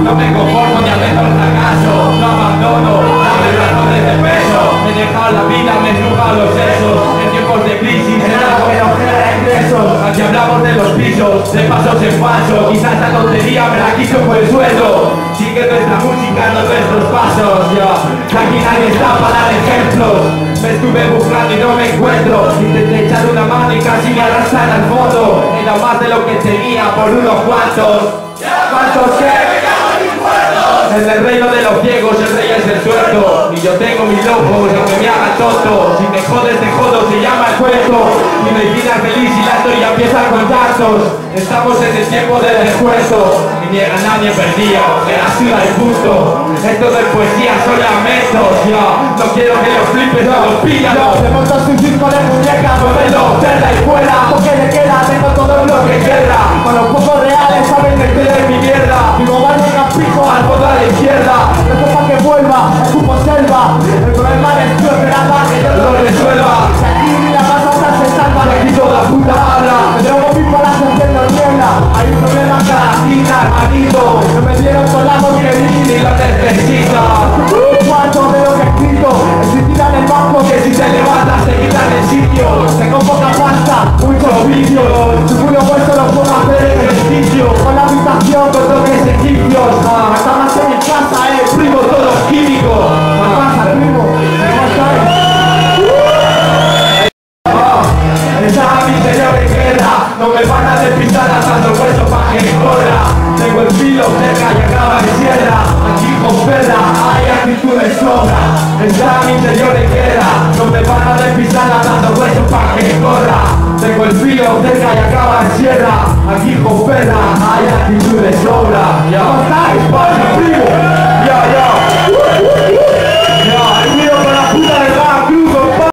No me conformo ni acepto el fracaso. No abandono, dame razones de peso. He dejado la vida, me he estrujado los sesos. En tiempos de crisis, en algo que no genera ingresos. Aquí hablamos de los pisos, de pasos en falso. Quizás esta tontería me la quiso por el sueldo. Sigue nuestra música, no nuestros pasos, yo. Aquí nadie está para dar ejemplos. Me estuve buscando y no me encuentro. Intenté echar una mano y casi me arrastran al fondo. Era más de lo que tenía por unos cuantos. ¿Cuántos qué? En el reino de los ciegos el rey es el sueldo. Y yo tengo mis locos, aunque me hagan tonto. Si me jodes te jodo, se llama el cuento. Y mi vida es feliz y la historia empieza con tantos. Estamos en el tiempo del descuento. Y ni a nadie perdido, que la suda y punto. Esto de poesía son lamentos, yo. No quiero que los flipes no los pillan. Se monta su circo de muñecas, modelo, cerda y fuera. Porque le queda, tengo todo lo que queda. Con los pocos reales saben que estoy de mi mierda. Digo, vale, capijo al fondo a la izquierda. Esto pa' que vuelva, escupo selva. El problema es tú esperaba que yo lo resuelva. Si aquí la más alta se salva, de aquí toda puta habla. Me drogo pipolas haciendo niebla. Hay un problema en cada esquina, hermanito. No me dieron con la voz que di, ni lo necesito. Cuánto de lo que he escrito, existir en el banco que si te levantas se quita en el sitio. Tengo poca pasta, muchos vicios. Tu culo puesto lo puedo hacer en el sitio. Con la habitación con toques egipcios. Hasta más en mi casa, primo, todos químicos. ¿Qué pasa, primo? ¿Cómo estáis? Está mi interior en guerra. No me van a despistar atando el hueso pa' que corra. Tengo el filo cerca y acaba en sierra. Aquí con perra hay actitud de sobra. Está mi interior en guerra. No me van a despistar atando el hueso pa' que corra. Tengo el filo cerca y acaba en sierra. Aquí con perra hay actitud de sobra. ¿Cómo estáis?